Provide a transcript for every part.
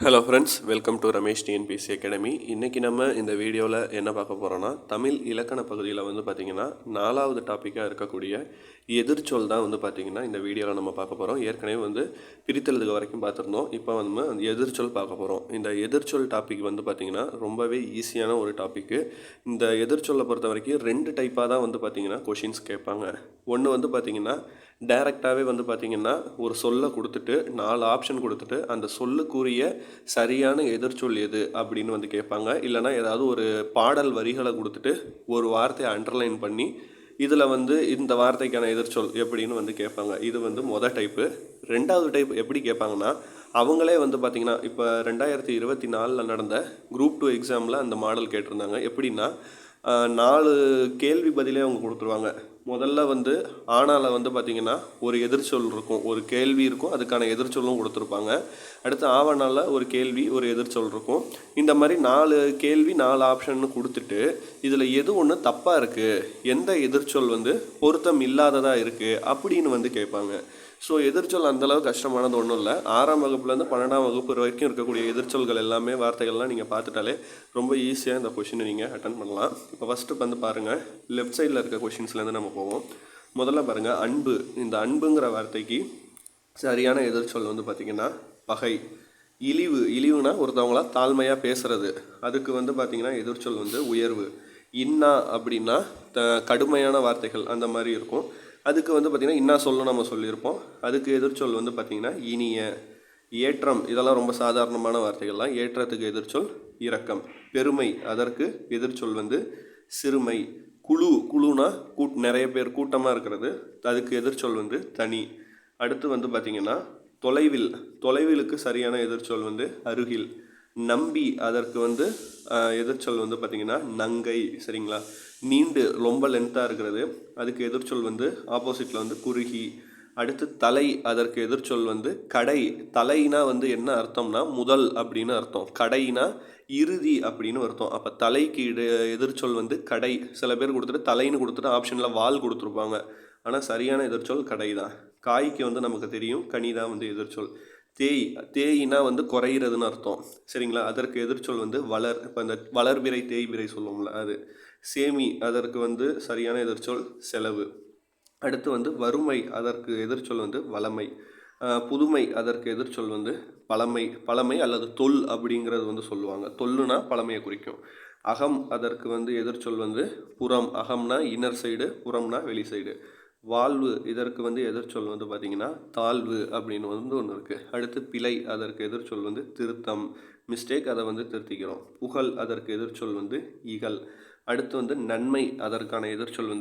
Hello friends, welcome to Ramesh TNPSC academy. இன்றைக்கி நம்ம இந்த வீடியோவில் என்ன பார்க்க போகிறோன்னா, தமிழ் இலக்கண பகுதியில் பார்த்திங்கன்னா 4வது டாப்பிக்காக இருக்கக்கூடிய எதிர்ச்சொல் தான் பார்த்திங்கன்னா இந்த வீடியோவில் நம்ம பார்க்க போகிறோம். ஏற்கனவே பிரித்தெழுதுக வரைக்கும் பார்த்துருந்தோம். இப்போ அந்த எதிர்ச்சொல் பார்க்க போகிறோம். இந்த எதிர்ச்சொல் டாபிக் பார்த்திங்கன்னா ரொம்பவே ஈஸியான ஒரு டாப்பிக்கு. இந்த எதிர்ச்சொல்லை பொறுத்த வரைக்கும் 2 டைப்பாக தான் பார்த்திங்கன்னா கொஷின்ஸ் கேட்பாங்க. ஒன்று பார்த்திங்கன்னா டைரெக்டாகவே பார்த்திங்கன்னா ஒரு சொல்லை கொடுத்துட்டு 4 ஆப்ஷன் கொடுத்துட்டு அந்த சொல்லுக்குரிய சரியான எதிர்ச்சொல் எது அப்படின்னு கேட்பாங்க. இல்லைனா ஏதாவது ஒரு பாடல் வரிகளை கொடுத்துட்டு ஒரு வார்த்தையை அண்டர்லைன் பண்ணி இதில் இந்த வார்த்தைக்கான எதிர்ச்சொல் எப்படின்னு கேட்பாங்க. இது மொதல் டைப்பு. 2வது டைப் எப்படி கேட்பாங்கன்னா, அவங்களே பார்த்திங்கன்னா இப்போ 2024 நடந்த குரூப் 2 எக்ஸாமில் அந்த மாடல் கேட்டிருந்தாங்க. எப்படின்னா 4 கேள்வி பதிலே அவங்க கொடுத்துருவாங்க. முதல்ல ஆனால் பார்த்திங்கன்னா ஒரு எதிர்ச்சொல் இருக்கும், ஒரு கேள்வி இருக்கும், அதுக்கான எதிர்ச்சொல்லும் கொடுத்துருப்பாங்க. அடுத்து ஆவணால் ஒரு கேள்வி ஒரு எதிர்ச்சொல் இருக்கும். இந்த மாதிரி 4 கேள்வி 4 ஆப்ஷன் கொடுத்துட்டு இதில் எது ஒன்று தப்பாக இருக்குது, எந்த எதிர்ச்சொல் பொருத்தம் இல்லாததாக இருக்குது அப்படின்னு கேட்பாங்க. ஸோ எதிர்ச்சொல் அந்தளவு கஷ்டமானது ஒன்றும் இல்லை. 6ஆம் வகுப்புலேருந்து 12ஆம் வகுப்பு வரைக்கும் இருக்கக்கூடிய எதிர்ச்சொல்கள் எல்லாமே வார்த்தைகள்லாம் நீங்கள் பார்த்துட்டாலே ரொம்ப ஈஸியாக இந்த கொஷினை நீங்கள் அட்டன் பண்ணலாம். இப்போ ஃபஸ்ட்டு பாருங்கள், லெஃப்ட் சைடில் இருக்க கொஷின்ஸ்லேருந்து நம்ம போவோம். முதல்ல பாருங்கள், அன்பு. இந்த அன்புங்கிற வார்த்தைக்கு சரியான எதிர்ச்சொல் பார்த்திங்கன்னா பகை. இழிவுனா ஒருத்தவங்களா தாழ்மையாக பேசுகிறது, அதுக்கு பார்த்திங்கன்னா எதிர்ச்சொல் உயர்வு. இன்னா அப்படின்னா கடுமையான வார்த்தைகள் அந்த மாதிரி இருக்கும். அதுக்கு பார்த்திங்கன்னா இன்னா சொல்லும் நம்ம சொல்லியிருப்போம். அதுக்கு எதிர்ச்சொல் பார்த்திங்கன்னா இனிய. ஏற்றம், இதெல்லாம் ரொம்ப சாதாரணமான வார்த்தைகள்லாம். ஏற்றத்துக்கு எதிர்ச்சொல் இரக்கம். பெருமை, அதற்கு எதிர்ச்சொல் சிறுமை. குழுனா நிறைய பேர் கூட்டமாக இருக்கிறது, அதுக்கு எதிர்ச்சொல் தனி. அடுத்து பார்த்திங்கன்னா தொலைவிலுக்கு சரியான எதிர்ச்சொல் அருகில். நம்பி, அதற்கு எதிர்ச்சொல் பார்த்திங்கன்னா நங்கை. சரிங்களா? நீண்டு ரொம்ப லென்த்தாக இருக்கிறது, அதுக்கு எதிர்ச்சொல் ஆப்போசிட்டில் குறுகி. அடுத்து தலை, அதற்கு எதிர்ச்சொல் கடை. தலைனா என்ன அர்த்தம்னா முதல் அப்படின்னு அர்த்தம், கடைனா இறுதி அப்படின்னு அர்த்தம். அப்போ தலைக்கு எதிர்ச்சொல் கடை. சில பேர் கொடுத்துட்டு தலைன்னு கொடுத்துட்டு ஆப்ஷனில் வால் கொடுத்துருப்பாங்க, ஆனால் சரியான எதிர்ச்சொல் கடை தான். காய்க்கு நமக்கு தெரியும், கனி தான் எதிர்ச்சொல். தேயினா குறையிறதுன்னு அர்த்தம். சரிங்களா? அதற்கு எதிர்ச்சொல் வளர். இப்போ இந்த வளர்பிறை தேய்பிறை சொல்லுவோம்ல அது. சேமி, அதற்கு சரியான எதிர்ச்சொல் செலவு. அடுத்து வறுமை, அதற்கு எதிர்ச்சொல் வளமை. புதுமை, அதற்கு எதிர்ச்சொல் பழமை அல்லது தொல் அப்படிங்கிறது சொல்லுவாங்க. தொல்லுனா பழமையை குறிக்கும். அகம், அதற்கு எதிர்ச்சொல் புறம். அகம்னா இன்னர் சைடு, புறம்னா வெளி சைடு. வாழ்வு, இதற்கு எதிர்ச்சொல் பார்த்திங்கன்னா தாழ்வு அப்படின்னு ஒன்று இருக்குது. அடுத்து பிழை, அதற்கு எதிர்ச்சொல் திருத்தம், மிஸ்டேக், அதை திருத்திக்கிறோம். புகழ், அதற்கு எதிர்ச்சொல் இகழ். அடுத்து நன்மை, அதற்கான எதிர்ச்சொல்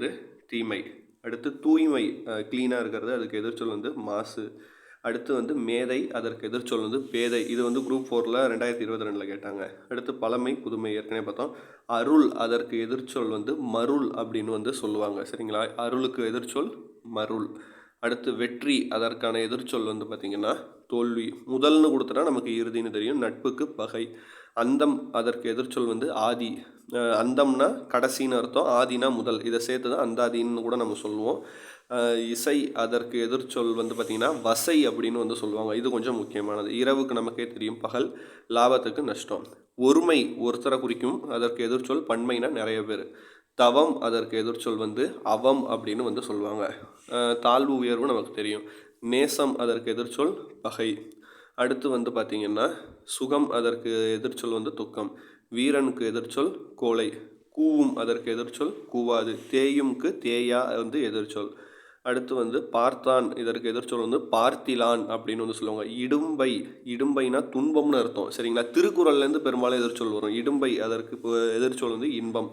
தீமை. அடுத்து தூய்மை, க்ளீனாக இருக்கிறது, அதுக்கு எதிர்ச்சொல் மாசு. அடுத்து மேதை, அதற்கு எதிர்ச்சொல் பேதை. இது குரூப் 4ல் 2022 கேட்டாங்க. அடுத்து பழமை புதுமை, ஏற்கனவே பார்த்தோம். அருள், அதற்கு எதிர்ச்சொல் மருள் அப்படின்னு சொல்லுவாங்க. சரிங்களா? அருளுக்கு எதிர்ச்சொல் மருள். அடுத்து வெற்றி, அதற்கான எதிர்ச்சொல் பார்த்திங்கன்னா தோல்வி. முதல்னு கொடுத்துட்டா நமக்கு இறுதின்னு தெரியும். நட்புக்கு பகை. அந்தம், அதற்கு எதிர்ச்சொல் ஆதி. அந்தம்னா கடைசின்னு அர்த்தம், ஆதினா முதல். இதை சேர்த்து தான் அந்தாதின்னு கூட நம்ம சொல்லுவோம். இசை, அதற்கு எதிர்ச்சொல் பார்த்திங்கன்னா வசை அப்படின்னு சொல்லுவாங்க. இது கொஞ்சம் முக்கியமானது. இரவுக்கு நமக்கே தெரியும் பகல், லாபத்துக்கு நஷ்டம். ஒருமை, ஒருத்தரை குறிக்கும், அதற்கு எதிர்ச்சொல் பன்மைனா நிறைய பேர். தவம், அதற்கு எதிர்ச்சொல் அவம் அப்படின்னு சொல்லுவாங்க. தாழ்வு உயர்வு நமக்கு தெரியும். நேசம், அதற்கு எதிர்ச்சொல் பகை. அடுத்து பார்த்திங்கன்னா சுகம், அதற்கு எதிர்ச்சொல் துக்கம். வீரனுக்கு எதிர்ச்சொல் கோழை. கூவும், அதற்கு எதிர்ச்சொல் கூவாது. தேயும்க்கு தேயா எதிர்ச்சொல். அடுத்து பார்த்தான், இதற்கு எதிர்ச்சொல் பார்த்திலான் அப்படின்னு சொல்லுவாங்க. இடும்பைனா துன்பம்னு அர்த்தம். சரிங்களா? திருக்குறள்லேருந்து பெரும்பாலும் எதிர்ச்சொல் வரும். இடும்பை, அதற்கு எதிர்ச்சொல் இன்பம்.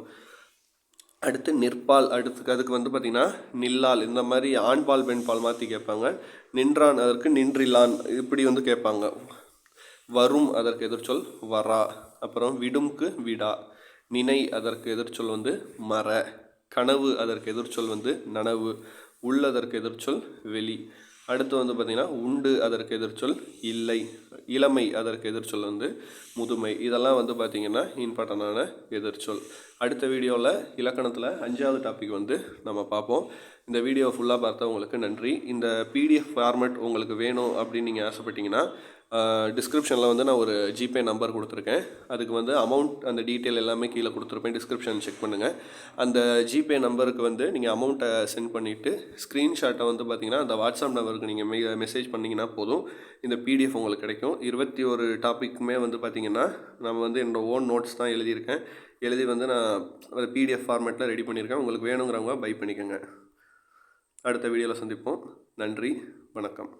அடுத்து நிற்பால், அதுக்கு பார்த்திங்கன்னா நில்லால். இந்த மாதிரி ஆண்பால் பெண்பால் மாற்றி கேட்பாங்க. நின்றான், அதற்கு நின்றிலான் இப்படி கேட்பாங்க. வரும், அதற்கு எதிர்ச்சொல் வரா. அப்புறம் விடும்க்கு விடா. நினை, அதற்கு எதிர்ச்சொல் மர. கனவு, அதற்கு எதிர்ச்சொல் நனவு. உள்ளதற்கு எதிர்ச்சொல் வெளி. அடுத்து பார்த்திங்கன்னா உண்டு, அதற்கு எதிர்ச்சொல் இல்லை. இளமை, அதற்கு எதிர்ச்சொல் முதுமை. இதெல்லாம் பார்த்திங்கன்னா இம்பார்ட்டண்டான எதிர்ச்சொல். அடுத்த வீடியோவில் இலக்கணத்தில் 5வது டாபிக் நம்ம பார்ப்போம். இந்த வீடியோ ஃபுல்லாக பார்த்தவங்களுக்கு நன்றி. இந்த பிடிஎஃப் ஃபார்மேட் உங்களுக்கு வேணும் அப்படின்னு நீங்கள் ஆசைப்பட்டீங்கன்னா டிஸ்கிரிப்ஷனில் வந்து நான் ஒரு ஜிபே நம்பர் கொடுத்துருக்கேன். அதுக்கு வந்து அமௌண்ட் அந்த டீட்டெயில் எல்லாமே கீழே கொடுத்துருப்பேன். டிஸ்கிரிப்ஷன் செக் பண்ணுங்கள். அந்த ஜிபே நம்பருக்கு வந்து நீங்கள் அமௌண்ட்டை சென்ட் பண்ணிவிட்டு ஸ்க்ரீன்ஷாட்டை வந்து பார்த்திங்கன்னா அந்த வாட்ஸ்அப் நம்பருக்கு நீங்கள் மெசேஜ் பண்ணிங்கன்னா போதும். இந்த பிடிஎஃப் உங்களுக்கு கிடைக்கும். 21 டாப்பிக்குமே வந்து பார்த்திங்கன்னா நம்ம வந்து என்னோடய ஓன் நோட்ஸ் தான் எழுதியிருக்கேன். எழுதி வந்து நான் ஒரு பிடிஎஃப் ஃபார்மேட்டில் ரெடி பண்ணியிருக்கேன். உங்களுக்கு வேணுங்கிறவங்க பை பண்ணிக்கோங்க. அடுத்த வீடியோவில் சந்திப்போம். நன்றி, வணக்கம்.